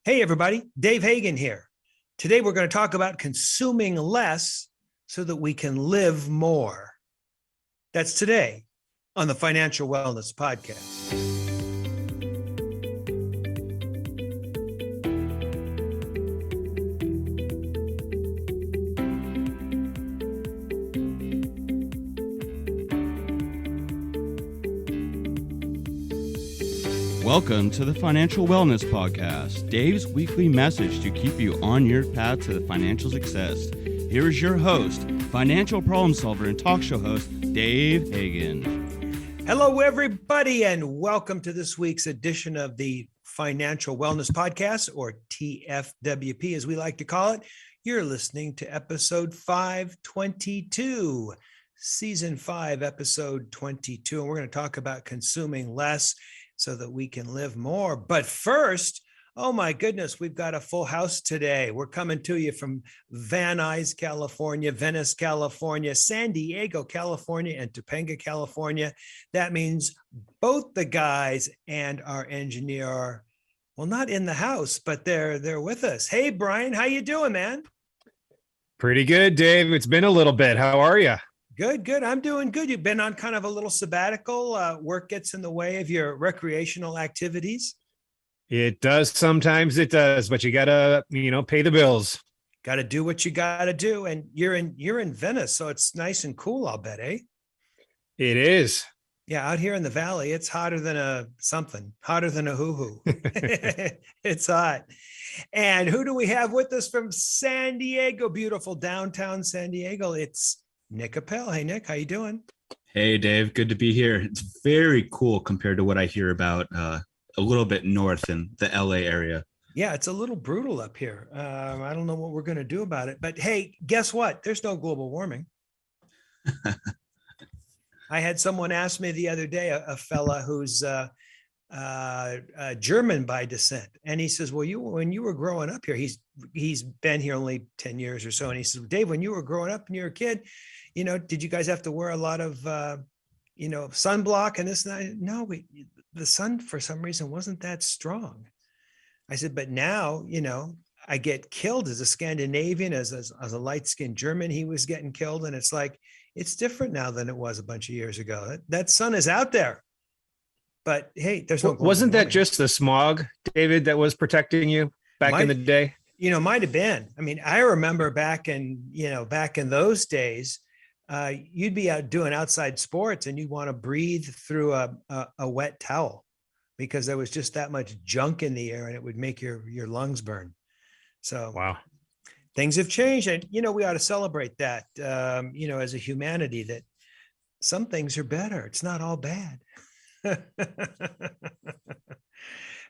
Hey, everybody, Dave Hagan here. Today, we're going to talk about consuming less so that we can live more. That's today on the Financial Wellness Podcast. Welcome to the Financial Wellness Podcast, Dave's weekly message to keep you on your path to the financial success. Here is your host, financial problem solver and talk show host, Dave Hagan. Hello, everybody, and welcome to this week's edition of the Financial Wellness Podcast, or TFWP, as we like to call it. You're listening to episode 522, season 5, episode 22, and we're going to talk about consuming less so that we can live more. But first, oh my goodness, we've got a full house today. We're coming to you from Van Nuys, California, Venice, California, San Diego, California, and Topanga, California. That means both the guys and our engineer are, well, not in the house, but they're with us. Hey, Brian, how you doing, man? Pretty good, Dave. It's been a little bit. How are you? Good. I'm doing good. You've been on kind of a little sabbatical. Work gets in the way of your recreational activities. It does. Sometimes it does, but you gotta, pay the bills. Got to do what you got to do. And you're in Venice, so it's nice and cool, I'll bet, eh? It is. Yeah, out here in the valley, it's hotter than a hoo-hoo. It's hot. And who do we have with us from San Diego? Beautiful downtown San Diego. It's Nick Appel. Hey, Nick, how you doing? Hey, Dave. Good to be here. It's very cool compared to what I hear about a little bit north in the LA area. Yeah, it's a little brutal up here. I don't know what we're going to do about it. But hey, guess what? There's no global warming. I had someone ask me the other day, a fella who's German by descent, and he says, "Well, when you were growing up here, he's been here only 10 years or so, and he says, Dave, when you were growing up and you were a kid, did you guys have to wear a lot of sunblock and this and that?" No, the sun for some reason wasn't that strong. I said, but now, I get killed as a Scandinavian, as a light-skinned German, he was getting killed, and it's like it's different now than it was a bunch of years ago. That sun is out there. But hey, there's no. Wasn't that just the smog, David, that was protecting you back in the day? Might have been. I mean, I remember back in those days, you'd be out doing outside sports and you'd want to breathe through a wet towel because there was just that much junk in the air and it would make your lungs burn. So wow, things have changed, and we ought to celebrate that. As a humanity, that some things are better. It's not all bad.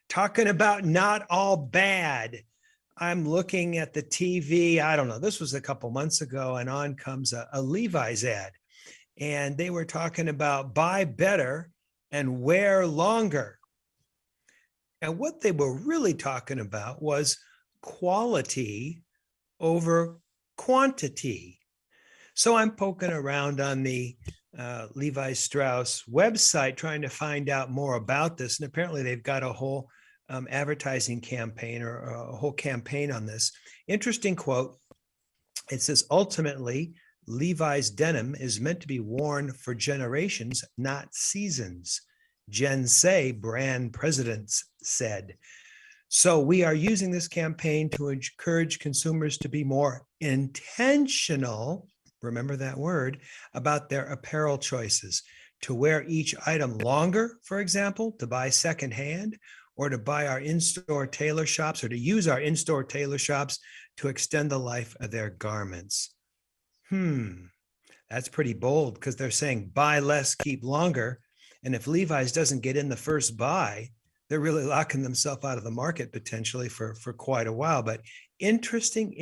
Talking about not all bad, I'm looking at the TV. I don't know, this was a couple months ago, and on comes a Levi's ad, and they were talking about buy better and wear longer. And what they were really talking about was quality over quantity. So I'm poking around on the Levi Strauss website trying to find out more about this, and apparently they've got a whole advertising campaign or a whole campaign on this. Interesting quote. It says, ultimately, Levi's denim is meant to be worn for generations, not seasons. Jen Say, brand presidents, said. So we are using this campaign to encourage consumers to be more intentional, remember that word, about their apparel choices, to wear each item longer, for example, to buy secondhand, or to buy our in-store tailor shops, or to use our in-store tailor shops to extend the life of their garments. That's pretty bold, because they're saying buy less, keep longer. And if Levi's doesn't get in the first buy, they're really locking themselves out of the market potentially for quite a while. But interesting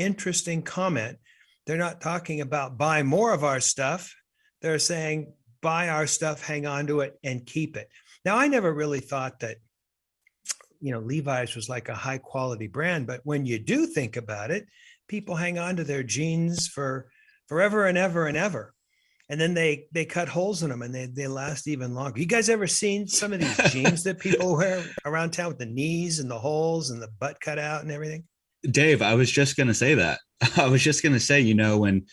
comment. They're not talking about buy more of our stuff. They're saying buy our stuff, hang on to it, and keep it. Now, I never really thought that, Levi's was like a high quality brand, but when you do think about it, people hang on to their jeans for forever and ever and ever. and then they cut holes in them and they last even longer. You guys ever seen some of these jeans that people wear around town with the knees and the holes and the butt cut out and everything? Dave, I was just going to say that. I was just going to say, when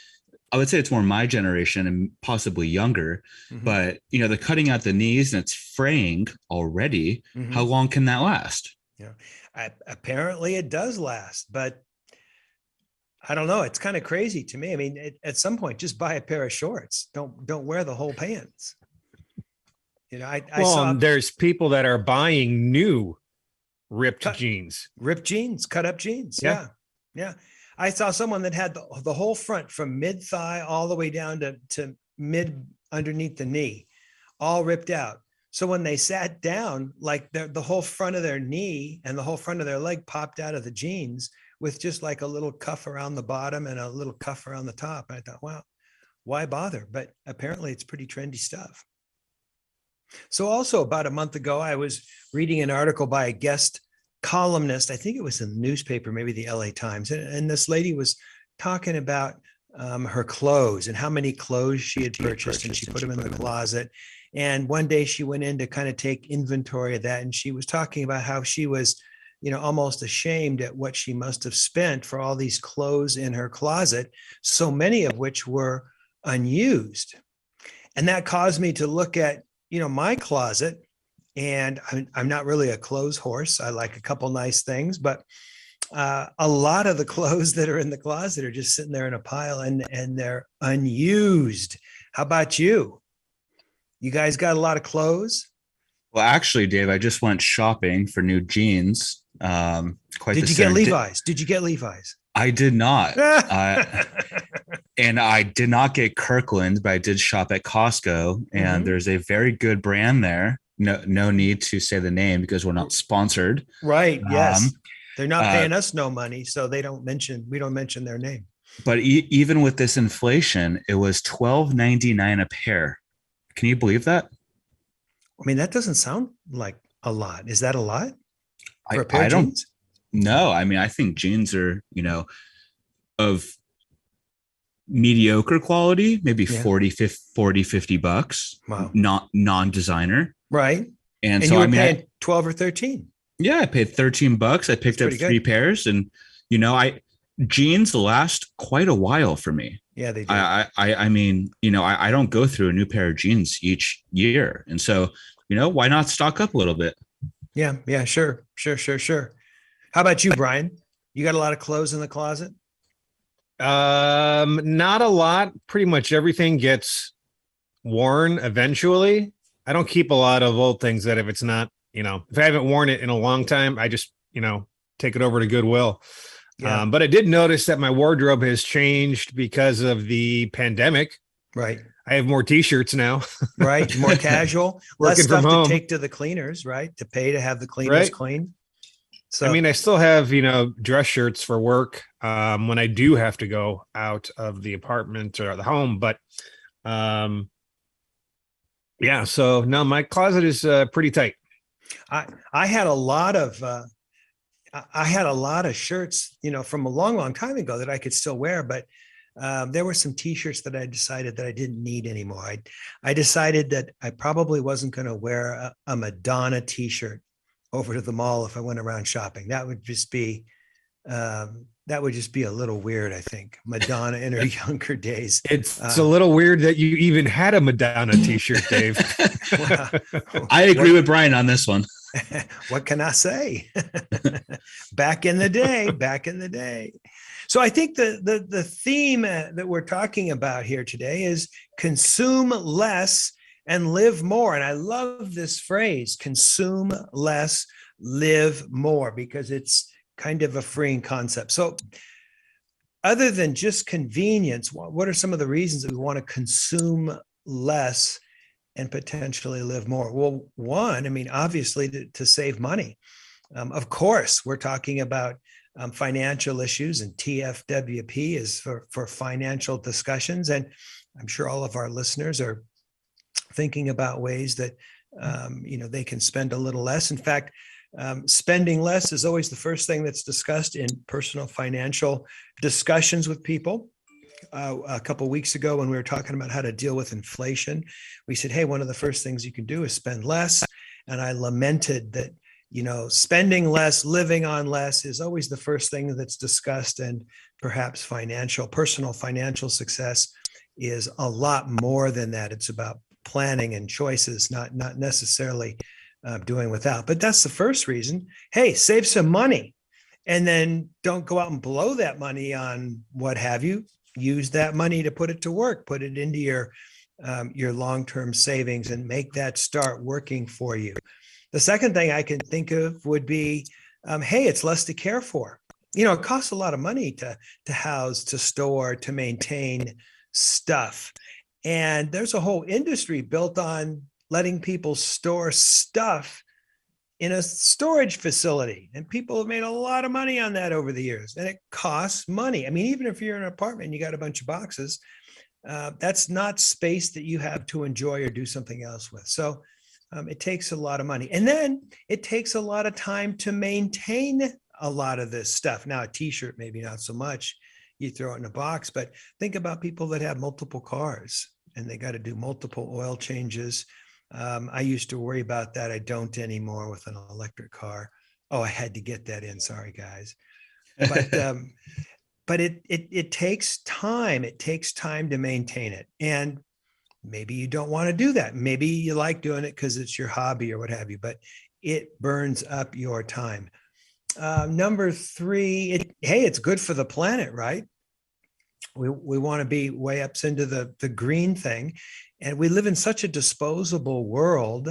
I would say it's more my generation and possibly younger, but the cutting out the knees and it's fraying already. How long can that last? Yeah, apparently it does last, but I don't know. It's kind of crazy to me. I mean, at some point, just buy a pair of shorts. Don't wear the whole pants. I saw there's people that are buying new ripped jeans, cut up jeans. Yeah. I saw someone that had the whole front from mid thigh all the way down to mid underneath the knee, all ripped out. So when they sat down, like the whole front of their knee and the whole front of their leg popped out of the jeans with just like a little cuff around the bottom and a little cuff around the top. And I thought, wow, why bother? But apparently it's pretty trendy stuff. So also about a month ago, I was reading an article by a guest columnist. I think it was in the newspaper, maybe the LA Times. And this lady was talking about her clothes and how many clothes she had purchased, and she put them in the closet. And one day she went in to kind of take inventory of that. And she was talking about how she was, almost ashamed at what she must have spent for all these clothes in her closet, so many of which were unused. And that caused me to look at, my closet. And I'm not really a clothes horse. I like a couple nice things, but a lot of the clothes that are in the closet are just sitting there in a pile and they're unused. How about you? You guys got a lot of clothes? Well, actually, Dave, I just went shopping for new jeans. Did you get Levi's? Did you get Levi's? I did not. And I did not get Kirkland, but I did shop at Costco, and there's a very good brand there. No need to say the name because we're not sponsored. Right. Yes. They're not paying us no money, so we don't mention their name. But even with this inflation, it was $12.99 a pair. Can you believe that? I mean, that doesn't sound like a lot. Is that a lot for a I pair of don't jeans? No, I mean, I think jeans are, of mediocre quality, maybe 40, 50 bucks. Wow. Not non-designer. Right. And you so were I mean, paying 12 or 13. Yeah, I paid 13 bucks. I picked up three pairs, and jeans last quite a while for me. Yeah, they do. I mean, I don't go through a new pair of jeans each year. And so, why not stock up a little bit? Yeah. Yeah, sure. How about you, Brian? You got a lot of clothes in the closet? Not a lot. Pretty much everything gets worn eventually. I don't keep a lot of old things that if it's not, if I haven't worn it in a long time, I just, take it over to Goodwill. Yeah. But I did notice that my wardrobe has changed because of the pandemic. Right. I have more t-shirts now. Right. More casual, less Working stuff from to home. take to the cleaners, right? To pay to have the cleaners clean. So I mean, I still have, dress shirts for work when I do have to go out of the apartment or the home. But yeah, so no, my closet is pretty tight. I had a lot of shirts, from a long time ago that I could still wear, but there were some t-shirts that I decided that I didn't need anymore. I decided that I probably wasn't going to wear a Madonna t-shirt over to the mall if I went around shopping. That would just be a little weird, I think. Madonna in her younger days. It's a little weird that you even had a Madonna t-shirt, Dave. Well, I agree with Brian on this one. What can I say? Back in the day. So I think the theme that we're talking about here today is consume less and live more. And I love this phrase, consume less, live more, because it's kind of a freeing concept. So other than just convenience, what are some of the reasons that we want to consume less and potentially live more? Well, one, I mean, obviously to save money. Of course, we're talking about financial issues, and TFWP is for financial discussions. And I'm sure all of our listeners are thinking about ways that, they can spend a little less. In fact, spending less is always the first thing that's discussed in personal financial discussions with people. a couple of weeks ago when we were talking about how to deal with inflation. We said, hey, one of the first things you can do is spend less. And I lamented that, spending less, living on less is always the first thing that's discussed. And perhaps personal financial success is a lot more than that. It's about planning and choices, not necessarily doing without. But that's the first reason. Hey, save some money. And then don't go out and blow that money on what have you. Use that money to put it to work, put it into your long-term savings and make that start working for you. The second thing I can think of would be, hey, it's less to care for. It costs a lot of money to house, to store, to maintain stuff. And there's a whole industry built on letting people store stuff in a storage facility. And people have made a lot of money on that over the years. And it costs money. I mean, even if you're in an apartment and you got a bunch of boxes, that's not space that you have to enjoy or do something else with. So it takes a lot of money. And then it takes a lot of time to maintain a lot of this stuff. Now, a t-shirt, maybe not so much. You throw it in a box, but think about people that have multiple cars and they got to do multiple oil changes. I used to worry about that. I don't anymore with an electric car. Oh, I had to get that in. Sorry, guys. But it takes time. It takes time to maintain it. And maybe you don't want to do that. Maybe you like doing it because it's your hobby or what have you, but it burns up your time. Number three, it's good for the planet, right? We want to be way up into the green thing. And we live in such a disposable world.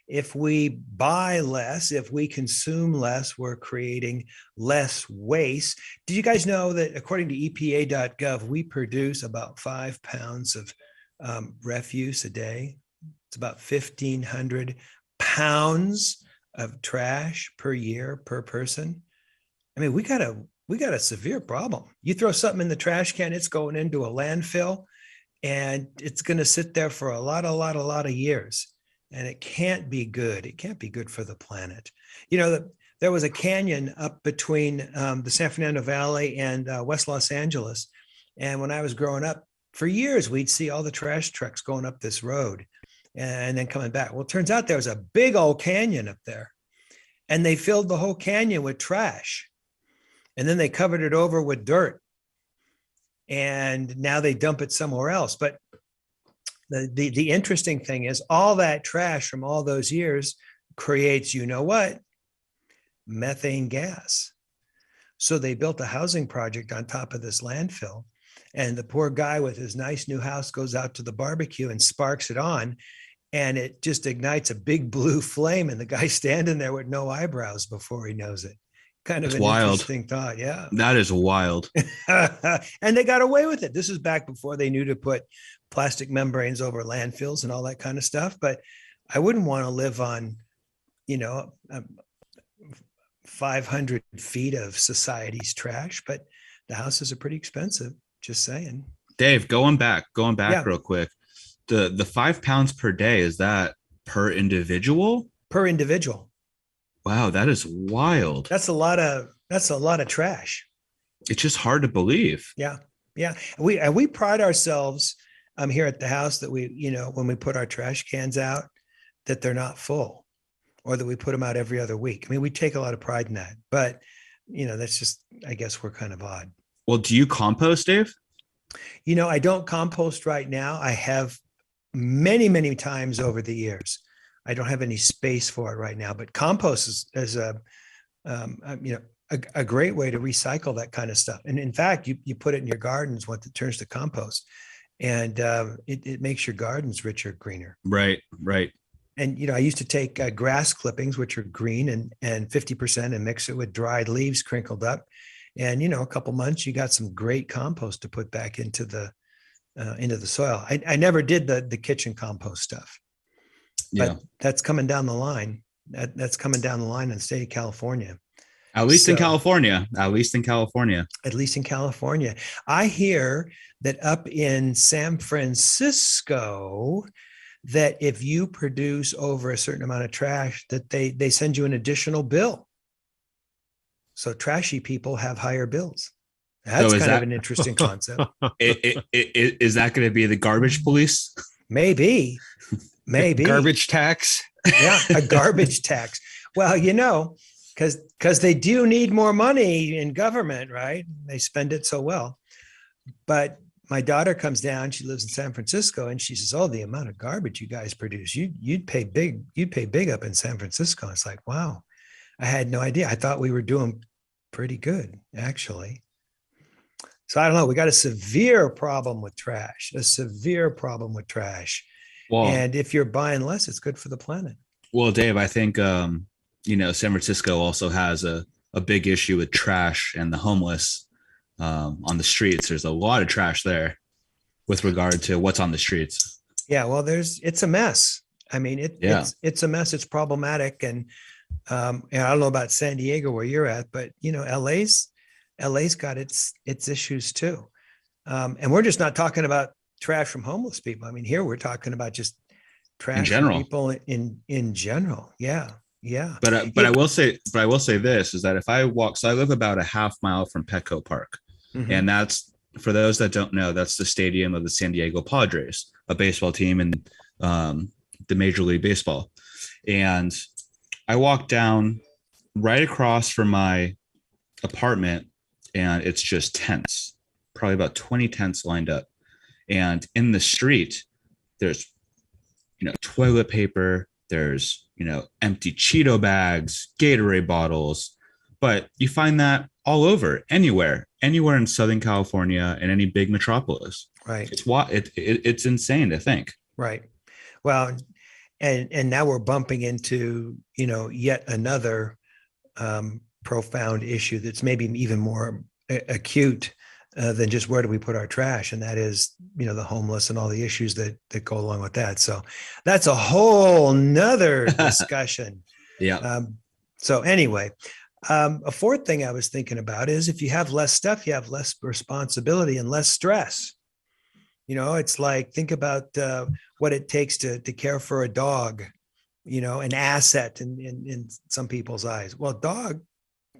If we buy less, if we consume less, we're creating less waste. Did you guys know that according to EPA.gov, we produce about 5 pounds of refuse a day? It's about 1,500 pounds of trash per year per person. I mean, we got a severe problem. You throw something in the trash can, it's going into a landfill, and it's going to sit there for a lot of years. And it can't be good. It can't be good for the planet. There was a canyon up between the San Fernando Valley and West Los Angeles. And when I was growing up, for years, we'd see all the trash trucks going up this road and then coming back. Well, it turns out there was a big old canyon up there, and they filled the whole canyon with trash. And then they covered it over with dirt. And now they dump it somewhere else. But the interesting thing is all that trash from all those years creates, methane gas. So they built a housing project on top of this landfill. And the poor guy with his nice new house goes out to the barbecue and sparks it on. And it just ignites a big blue flame. And the guy's standing there with no eyebrows before he knows it. Kind of an interesting thought. Yeah. That is wild. And they got away with it. This is back before they knew to put plastic membranes over landfills and all that kind of stuff. But I wouldn't want to live on, 500 feet of society's trash, but the houses are pretty expensive. Just saying. Dave, going back Yeah. real quick. The 5 pounds per day, is that per individual? Per individual. Wow, that is wild. That's a lot of trash. It's just hard to believe. Yeah. We pride ourselves here at the house that we, when we put our trash cans out, that they're not full, or that we put them out every other week. I mean, we take a lot of pride in that, but that's just, I guess we're kind of odd. Well, do you compost, Dave? I don't compost right now. I have many, many times over the years. I don't have any space for it right now, but compost is a great way to recycle that kind of stuff. And in fact, you put it in your gardens once it turns to compost, and it makes your gardens richer, greener. Right. And I used to take grass clippings, which are green, and 50%, and mix it with dried leaves crinkled up. And a couple months, you got some great compost to put back into the soil. I never did the kitchen compost stuff. Yeah. But that's coming down the line. That's coming down the line in the state of California. At least in California. At least in California. I hear that up in San Francisco, that if you produce over a certain amount of trash, that they send you an additional bill. So trashy people have higher bills. That's is kind of that an interesting concept. is that going to be the garbage police? Maybe, maybe. Garbage tax. Yeah, a garbage tax. Well, because they do need more money in government, right? They spend it so well. But my daughter comes down, she lives in San Francisco, and she says, "Oh, the amount of garbage you guys produce, you'd pay big up in San Francisco." It's like, wow, I had no idea. I thought we were doing pretty good, actually. So I don't know. We got a severe problem with trash, a severe problem with trash. Well, And if you're buying less, it's good for the planet. well, Dave, I think San Francisco also has a big issue with trash and the homeless on the streets. There's a lot of trash there with regard to what's on the streets. Yeah, well, it's a mess. I mean, it's a mess. It's problematic, and I don't know about San Diego where you're at, but LA's got its issues too. And we're just not talking about trash from homeless people. I mean, here we're talking about just trash In general. from people in general. Yeah, yeah. But I will say this is that if I walk, so I live about a half mile from Petco Park, Mhm. and that's, for those that don't know, that's the stadium of the San Diego Padres, a baseball team in the Major League Baseball. And I walk down right across from my apartment, and it's just tents, probably about 20 tents lined up. And in the street, there's, toilet paper, there's, empty Cheeto bags, Gatorade bottles, but you find that all over, anywhere in Southern California and any big metropolis. Right. It's insane to think. Right. Well, and now we're bumping into, yet another profound issue that's maybe even more acute than just where do we put our trash, and that is, the homeless and all the issues that go along with that. So that's a whole nother discussion. Yeah. So anyway, a fourth thing I was thinking about is if you have less stuff, you have less responsibility and less stress. It's like, think about what it takes to care for a dog, an asset in some people's eyes. Well, dog,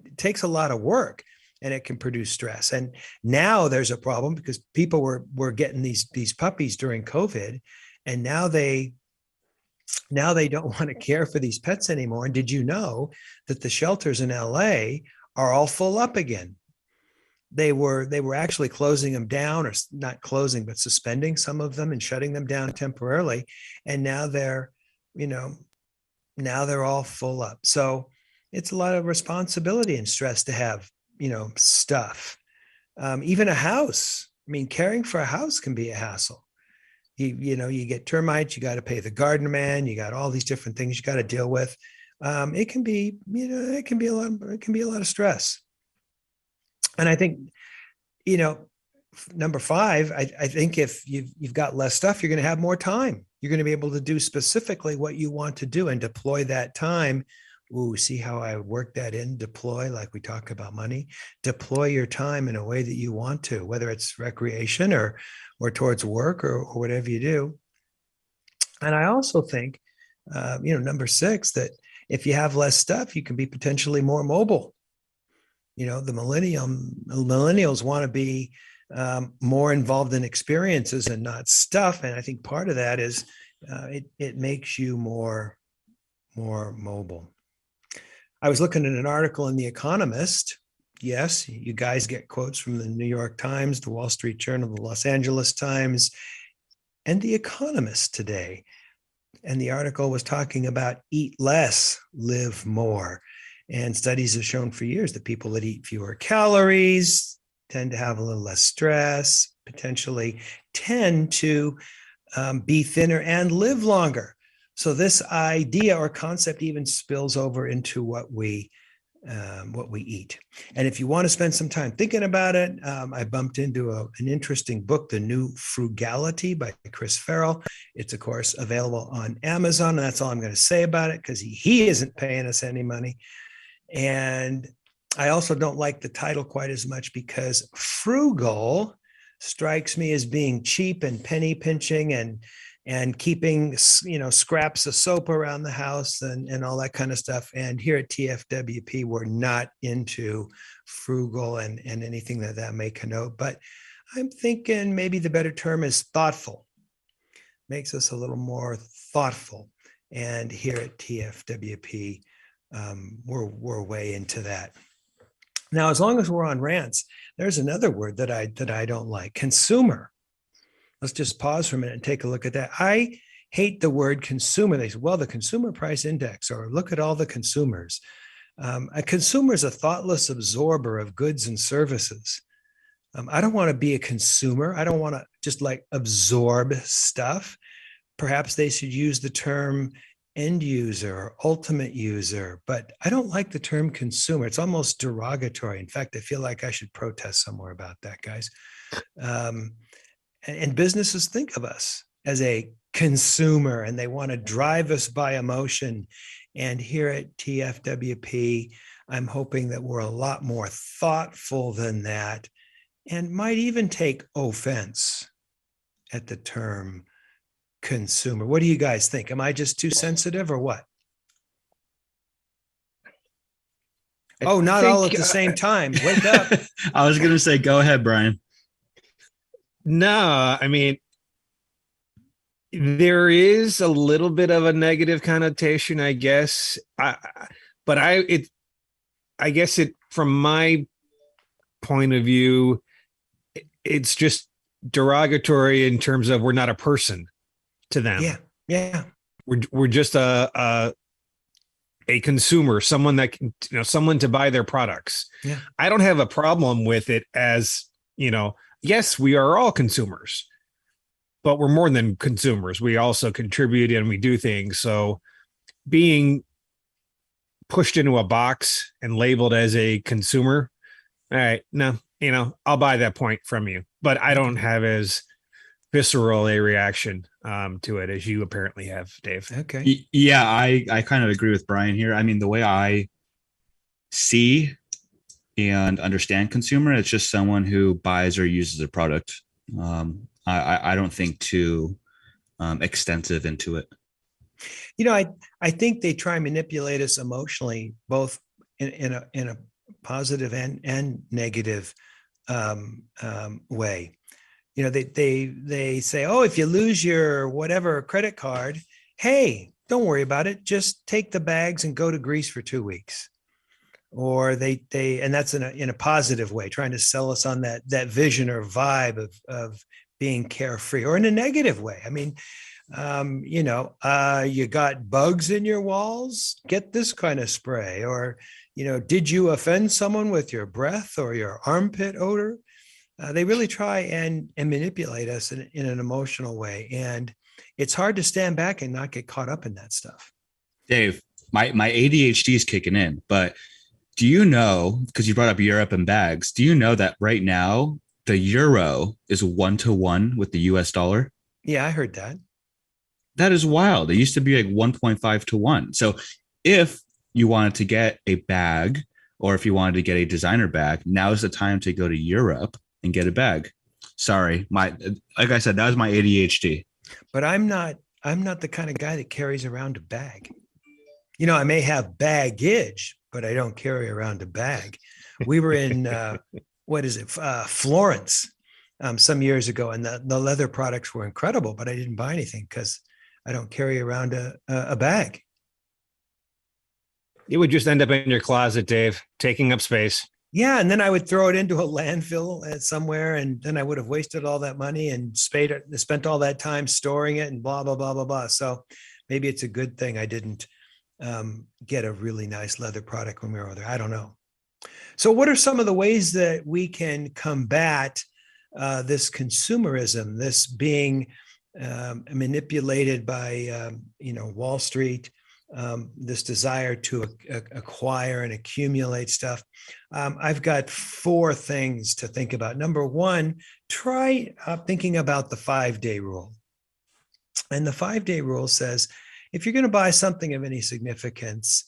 it takes a lot of work and it can produce stress. And now there's a problem because people were getting these puppies during COVID, and now they don't want to care for these pets anymore. And did you know that the shelters in LA are all full up again? They were actually closing them down, or not closing, but suspending some of them and shutting them down temporarily. And now they're all full up. So it's a lot of responsibility and stress to have, stuff. Even a house. I mean, caring for a house can be a hassle. You get termites, you got to pay the gardener man, you got all these different things you got to deal with. It can be a lot of stress. And I think, number 5, I think if you've got less stuff, you're going to have more time. You're going to be able to do specifically what you want to do and deploy that time. Ooh, see how I work that in? Deploy, like we talk about money. Deploy your time in a way that you want to, whether it's recreation or towards work or whatever you do. And I also think, number 6, that if you have less stuff, you can be potentially more mobile. The millennials want to be more involved in experiences and not stuff. And I think part of that is it makes you more mobile. I was looking at an article in The Economist. Yes, you guys get quotes from the New York Times, the Wall Street Journal, the Los Angeles Times, and The Economist today. And the article was talking about eat less, live more. And studies have shown for years that people that eat fewer calories tend to have a little less stress, potentially tend to be thinner and live longer. So this idea or concept even spills over into what we eat. And if you want to spend some time thinking about it, I bumped into an interesting book, The New Frugality by Chris Farrell. It's, of course, available on Amazon. And that's all I'm going to say about it, because he isn't paying us any money. And I also don't like the title quite as much, because frugal strikes me as being cheap and penny pinching, and and keeping, scraps of soap around the house and all that kind of stuff. And here at TFWP, we're not into frugal and anything that may connote, but I'm thinking maybe the better term is thoughtful. Makes us a little more thoughtful. And here at TFWP, we're way into that. Now, as long as we're on rants, there's another word that I don't like: consumer. Let's just pause for a minute and take a look at that. I hate the word consumer. They say, well, the consumer price index, or look at all the consumers. A consumer is a thoughtless absorber of goods and services. I don't want to be a consumer. I don't want to just like absorb stuff. Perhaps they should use the term end user or ultimate user, but I don't like the term consumer. It's almost derogatory. In fact, I feel like I should protest somewhere about that, guys. And businesses think of us as a consumer, and they want to drive us by emotion. And here at TFWP, I'm hoping that we're a lot more thoughtful than that, and might even take offense at the term consumer. What do you guys think? Am I just too sensitive or what? Not all at the same time. Wake up. I was going to say, go ahead, Brian. No, I mean, there is a little bit of a negative connotation, I guess. I guess from my point of view, it's just derogatory in terms of we're not a person to them. Yeah. We're just a consumer, someone that can, someone to buy their products. Yeah. I don't have a problem with it as, yes, we are all consumers, but we're more than consumers. We also contribute and we do things. So being pushed into a box and labeled as a consumer, all right, no, I'll buy that point from you, but I don't have as visceral a reaction to it as you apparently have, Dave. Okay. Yeah, I kind of agree with Brian here. I mean, the way I see and understand consumer, it's just someone who buys or uses a product. I don't think too extensive into it. I think they try and manipulate us emotionally, both in a positive and negative way. They say, oh, if you lose your whatever credit card, hey, don't worry about it. Just take the bags and go to Greece for 2 weeks. Or and that's in a positive way, trying to sell us on that vision or vibe of being carefree, or in a negative way. I mean, you got bugs in your walls, get this kind of spray. Or, did you offend someone with your breath or your armpit odor? They really try and manipulate us in an emotional way. And it's hard to stand back and not get caught up in that stuff. Dave, my ADHD is kicking in, but do you know, because you brought up Europe and bags, do you know that right now the euro is 1-to-1 with the US dollar? Yeah, I heard that. That is wild. It used to be like 1.5-to-1. So if you wanted to get a bag, or if you wanted to get a designer bag, now is the time to go to Europe and get a bag. Sorry, like I said, that was my ADHD. But I'm not the kind of guy that carries around a bag. I may have baggage, but I don't carry around a bag. We were in Florence some years ago, and the leather products were incredible, but I didn't buy anything because I don't carry around a bag. It would just end up in your closet, Dave, taking up space. Yeah, and then I would throw it into a landfill somewhere, and then I would have wasted all that money and spent all that time storing it and blah, blah, blah, blah, blah. So maybe it's a good thing I didn't get a really nice leather product when we were over there. I don't know. So what are some of the ways that we can combat this consumerism, this being manipulated by, Wall Street, this desire to acquire and accumulate stuff? I've got 4 things to think about. Number 1, try thinking about the 5-day rule. And the 5-day rule says, if you're going to buy something of any significance,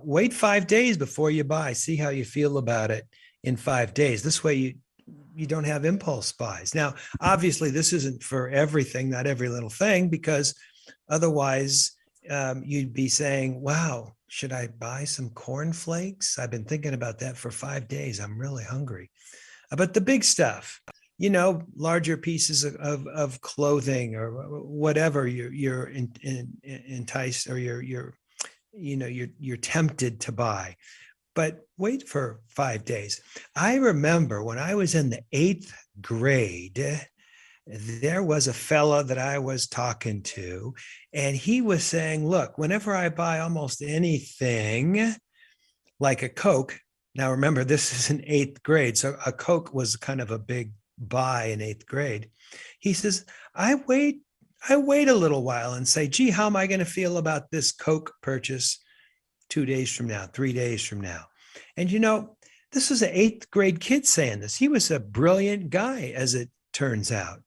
wait 5 days before you buy. See how you feel about it in 5 days. This way you don't have impulse buys. Now, obviously, this isn't for everything, not every little thing, because otherwise you'd be saying, wow, should I buy some cornflakes? I've been thinking about that for 5 days. I'm really hungry. But the big stuff, larger pieces of clothing or whatever you're enticed or you're tempted to buy. But wait for 5 days. I remember when I was in the 8th grade, there was a fella that I was talking to, and he was saying, look, whenever I buy almost anything like a Coke, now remember, this is in 8th grade, so a Coke was kind of a big buy in 8th grade. He says, I wait a little while and say, gee, how am I going to feel about this Coke purchase 2 days from now, 3 days from now? And this was an 8th grade kid saying this. He was a brilliant guy, as it turns out.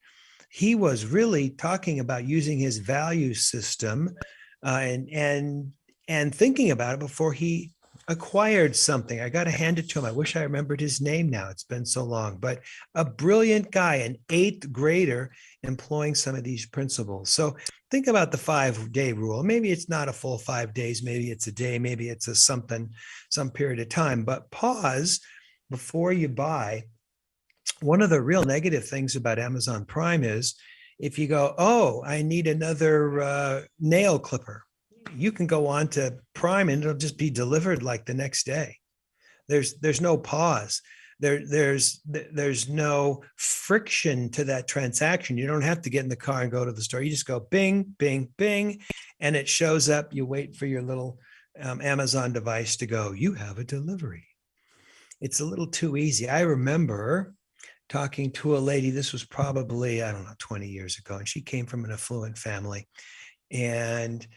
He was really talking about using his value system and thinking about it before he acquired something. I got to hand it to him. I wish I remembered his name now. It's been so long, but a brilliant guy, an 8th grader employing some of these principles. So think about the 5-day rule. Maybe it's not a full 5 days. Maybe it's a day. Maybe it's some period of time, but pause before you buy. One of the real negative things about Amazon Prime is if you go, oh, I need another nail clipper, you can go on to Prime and it'll just be delivered like the next day. There's no pause. There's no friction to that transaction. You don't have to get in the car and go to the store. You just go bing, bing, bing, and it shows up. You wait for your little Amazon device to go, you have a delivery. It's a little too easy. I remember talking to a lady, this was probably, 20 years ago, and she came from an affluent family. And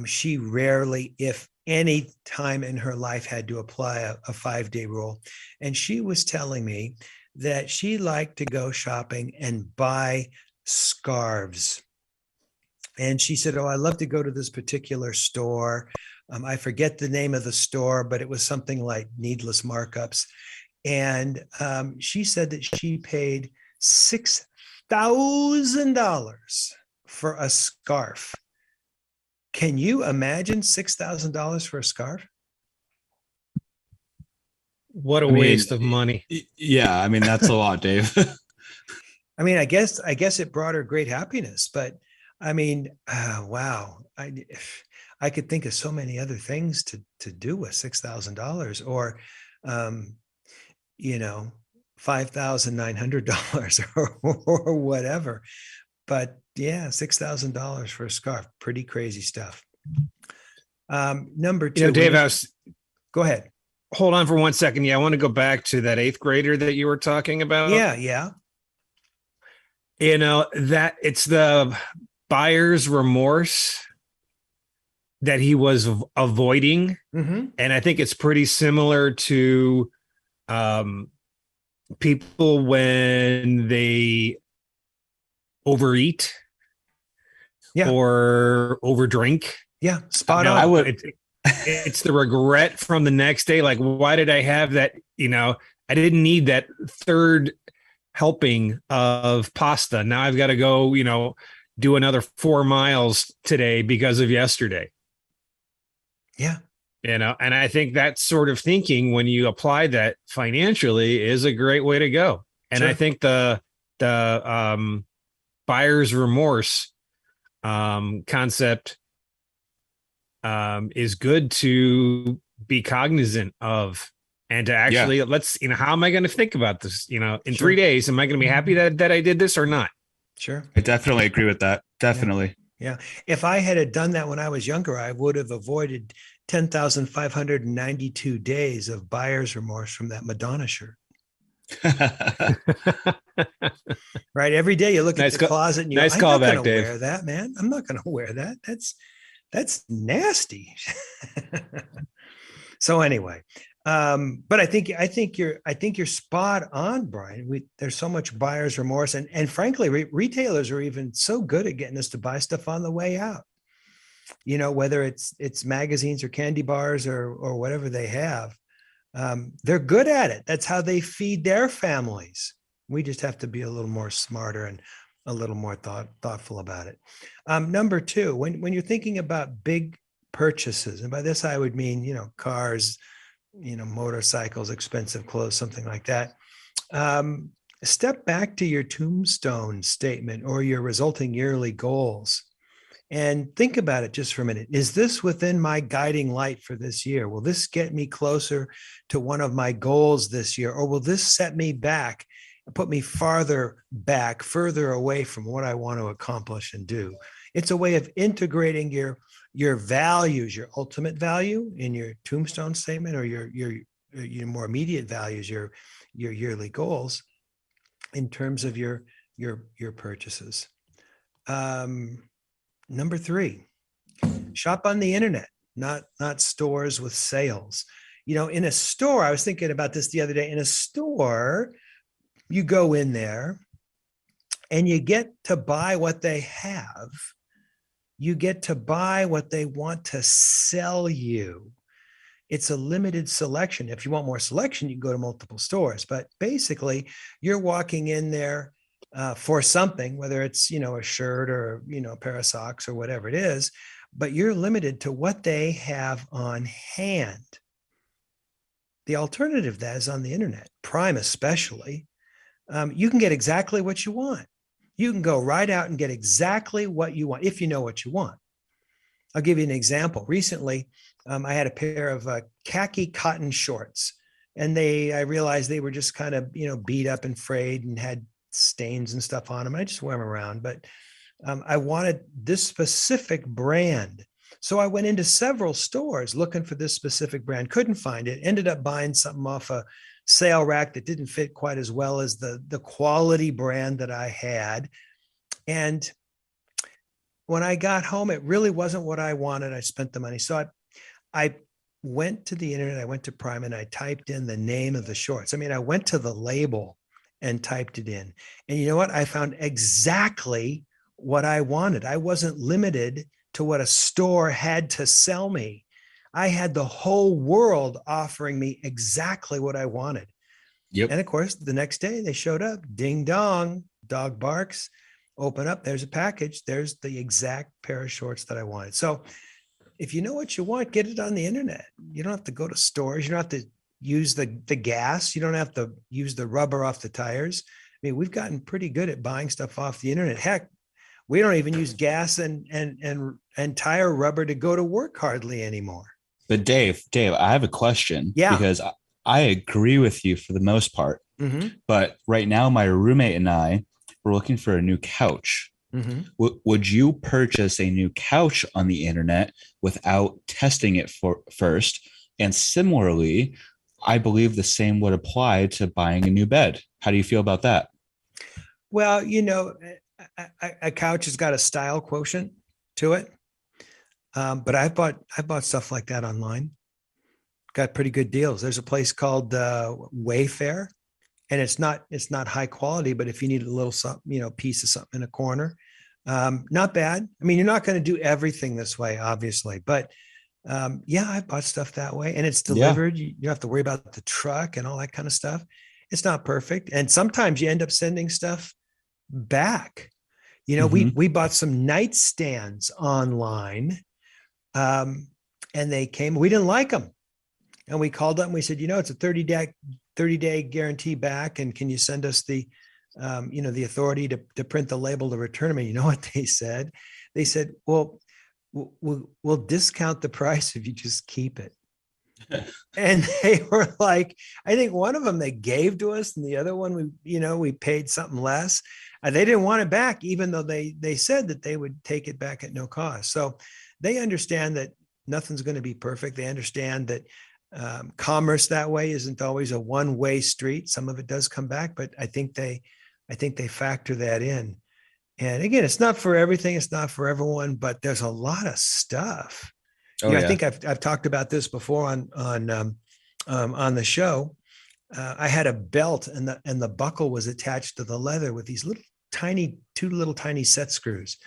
she rarely, if any time in her life, had to apply a 5-day rule. And she was telling me that she liked to go shopping and buy scarves. And she said, oh, I love to go to this particular store. I forget the name of the store, but it was something like Needless Markups. And she said that she paid $6,000 for a scarf. Can you imagine $6,000 for a scarf? What a waste of money. Yeah, I mean, that's a lot, Dave. I mean, I guess it brought her great happiness, but I mean, wow. I could think of so many other things to do with $6,000 or, $5,900 or whatever. But yeah, $6,000 for a scarf, pretty crazy stuff. Number two, Dave, go ahead. Hold on for 1 second. Yeah, I want to go back to that 8th grader that you were talking about. Yeah. That it's the buyer's remorse that he was avoiding. Mm-hmm. And I think it's pretty similar to people when they overeat or overdrink. Yeah, spot on. It's the regret from the next day. Like, why did I have that? I didn't need that third helping of pasta. Now I've got to go, do another 4 miles today because of yesterday. Yeah. And I think that sort of thinking, when you apply that financially, is a great way to go. And Sure. I think the buyer's remorse concept is good to be cognizant of, and to actually how am I going to think about this? In Sure. 3 days, am I going to be happy that I did this or not? Sure. I definitely agree with that. Definitely. Yeah. If I had done that when I was younger, I would have avoided 10,592 days of buyer's remorse from that Madonna shirt. Right. Every day you look at the closet and you nice I'm call not back, going to Dave. wear that, man. I'm not going to wear that. That's nasty. So anyway, but I think you're spot on, Brian. There's so much buyer's remorse, and frankly, retailers are even so good at getting us to buy stuff on the way out. Whether it's magazines or candy bars or whatever they have, they're good at it. That's how they feed their families. We just have to be a little more smarter and a little more thoughtful about it. Number two, when you're thinking about big purchases, and by this I would mean, cars, motorcycles, expensive clothes, something like that. Step back to your tombstone statement or your resulting yearly goals and think about it just for a minute. Is this within my guiding light for this year? Will this get me closer to one of my goals this year? Or will this set me back, put me farther back, further away from what I want to accomplish and do? It's a way of integrating your values, your ultimate value in your tombstone statement, or your more immediate values, your yearly goals, in terms of your purchases. Number three, shop on the internet, not stores with sales. In a store, I was thinking about this the other day. In a store, you go in there and you get to buy what they have. You get to buy what they want to sell you. It's a limited selection. If you want more selection, you can go to multiple stores. But basically, you're walking in there for something, whether it's, a shirt or, a pair of socks or whatever it is, but you're limited to what they have on hand. The alternative to that is on the internet, Prime especially. You can get exactly what you want. You can go right out and get exactly what you want, if you know what you want. I'll give you an example. Recently, I had a pair of khaki cotton shorts, and I realized they were just kind of, beat up and frayed and had stains and stuff on them. I just wear them around, but I wanted this specific brand. So I went into several stores looking for this specific brand, couldn't find it, ended up buying something off a sale rack that didn't fit quite as well as the quality brand that I had. And when I got home, it really wasn't what I wanted. I spent the money. So I went to the internet, I went to Prime, and I typed in the name of the shorts. I went to the label and typed it in. And you know what? I found exactly what I wanted. I wasn't limited to what a store had to sell me. I had the whole world offering me exactly what I wanted. Yep. And of course, the next day they showed up, ding dong, dog barks, open up, there's a package. There's the exact pair of shorts that I wanted. So if you know what you want, get it on the internet. You don't have to go to stores. You don't have to use the gas. You don't have to use the rubber off the tires. We've gotten pretty good at buying stuff off the internet. Heck, we don't even use gas and tire rubber to go to work hardly anymore. But Dave, I have a question. Yeah. Because I agree with you for the most part. Mm-hmm. But right now, my roommate and I were looking for a new couch. Mm-hmm. Would you purchase a new couch on the internet without testing it first? And similarly, I believe the same would apply to buying a new bed. How do you feel about that? Well, a couch has got a style quotient to it. But I bought stuff like that online. Got pretty good deals. There's a place called Wayfair, and it's not high quality, but if you need a little something, piece of something in a corner, not bad. You're not going to do everything this way, obviously, but I bought stuff that way, and it's delivered. Yeah. You don't have to worry about the truck and all that kind of stuff. It's not perfect, and sometimes you end up sending stuff back. We bought some nightstands online. And they came, we didn't like them. And we called up and we said, it's a 30-day guarantee back. And can you send us the authority to print the label to return them? And you know what they said? They said, well, we'll discount the price if you just keep it. And they were like, I think one of them they gave to us, and the other one we paid something less. They didn't want it back, even though they said that they would take it back at no cost. So they understand that nothing's going to be perfect. They understand that commerce that way isn't always a one-way street. Some of it does come back, but I think they factor that in. And again, it's not for everything. It's not for everyone, but there's a lot of stuff. I think I've talked about this before on the show. I had a belt, and the buckle was attached to the leather with these two little tiny set screws,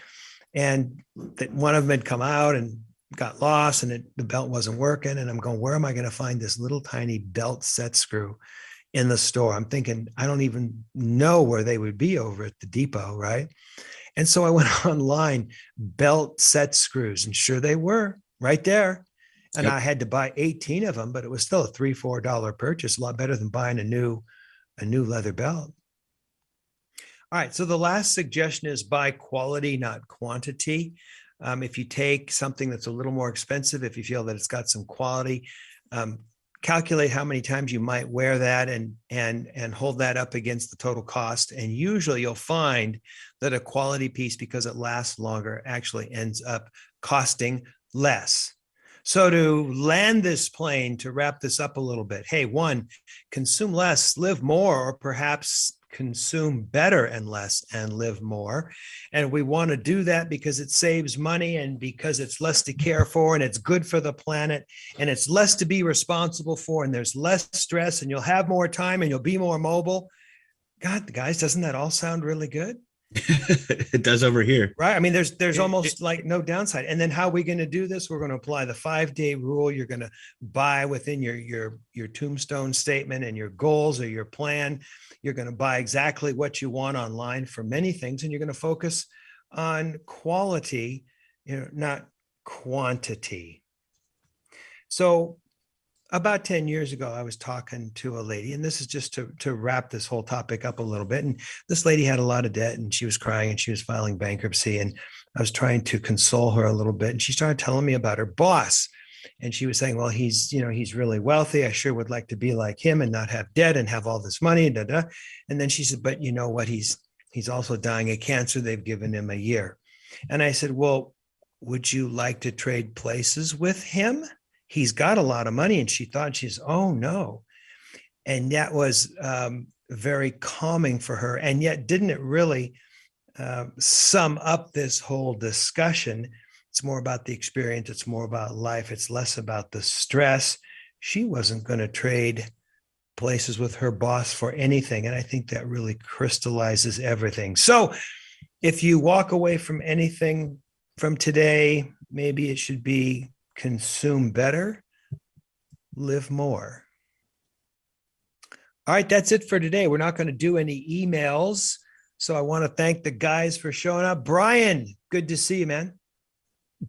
and that one of them had come out and got lost, and the belt wasn't working. And I'm going, where am I going to find this little tiny belt set screw? in the store. I'm thinking, I don't even know where they would be over at the depot, right? And so I went online, belt set screws, and sure they were right there. And Yep. I had to buy 18 of them, but it was still a $3-4 purchase, a lot better than buying a new leather belt. All right. So the last suggestion is buy quality, not quantity. If you take something that's a little more expensive, if you feel that it's got some quality, calculate how many times you might wear that and hold that up against the total cost. And usually you'll find that a quality piece, because it lasts longer, actually ends up costing less. So to land this plane, to wrap this up a little bit, hey, one, consume less, live more, or perhaps consume better and less and live more. And we want to do that because it saves money and because it's less to care for and it's good for the planet and it's less to be responsible for and there's less stress and you'll have more time and you'll be more mobile. God, guys, doesn't that all sound really good? It does over here. Right. I mean, there's almost like no downside. And then how are we going to do this? We're going to apply the 5-day rule. You're going to buy within your tombstone statement and your goals or your plan. You're going to buy exactly what you want online for many things. And you're going to focus on quality, not quantity. So about 10 years ago, I was talking to a lady, and this is just to wrap this whole topic up a little bit. And this lady had a lot of debt and she was crying and she was filing bankruptcy. And I was trying to console her a little bit. And she started telling me about her boss. And she was saying, well, he's really wealthy. I sure would like to be like him and not have debt and have all this money. And then she said, but you know what? He's also dying of cancer. They've given him a year. And I said, well, would you like to trade places with him? He's got a lot of money. And she thought, oh no. And that was very calming for her. And yet, didn't it really sum up this whole discussion? It's more about the experience. It's more about life. It's less about the stress. She wasn't going to trade places with her boss for anything. And I think that really crystallizes everything. So if you walk away from anything from today, maybe it should be consume better, live more. All right, that's it for today. We're not going to do any emails. So I want to thank the guys for showing up. Brian, good to see you, man.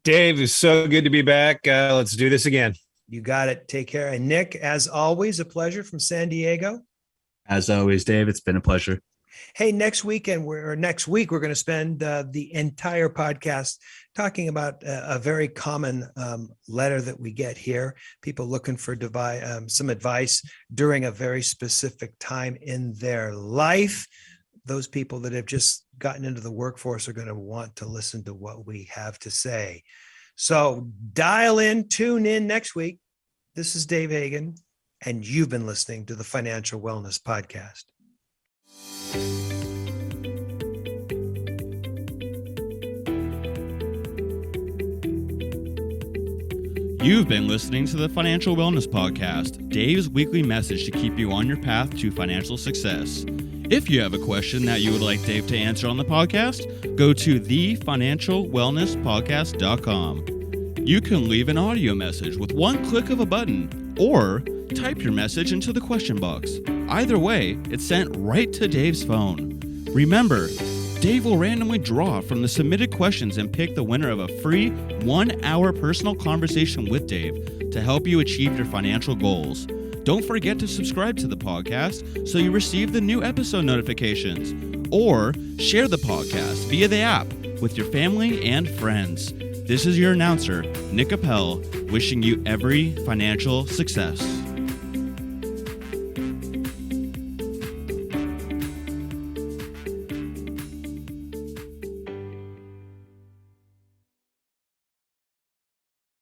Dave, it's so good to be back. Let's do this again. You got it. Take care. And Nick, as always, a pleasure from San Diego. As always, Dave, it's been a pleasure. Hey, next week, we're going to spend the entire podcast talking about a very common letter that we get here. People looking for some advice during a very specific time in their life. Those people that have just gotten into the workforce are going to want to listen to what we have to say. So tune in next week. This is Dave Hagan, and you've been listening to the Financial Wellness Podcast. You've been listening to the Financial Wellness Podcast, Dave's weekly message to keep you on your path to financial success. If you have a question that you would like Dave to answer on the podcast, go to thefinancialwellnesspodcast.com. You can leave an audio message with one click of a button, or type your message into the question box. Either way, it's sent right to Dave's phone. Remember, Dave will randomly draw from the submitted questions and pick the winner of a free 1-hour personal conversation with Dave to help you achieve your financial goals. Don't forget to subscribe to the podcast so you receive the new episode notifications, or share the podcast via the app with your family and friends. This is your announcer, Nick Appel, wishing you every financial success.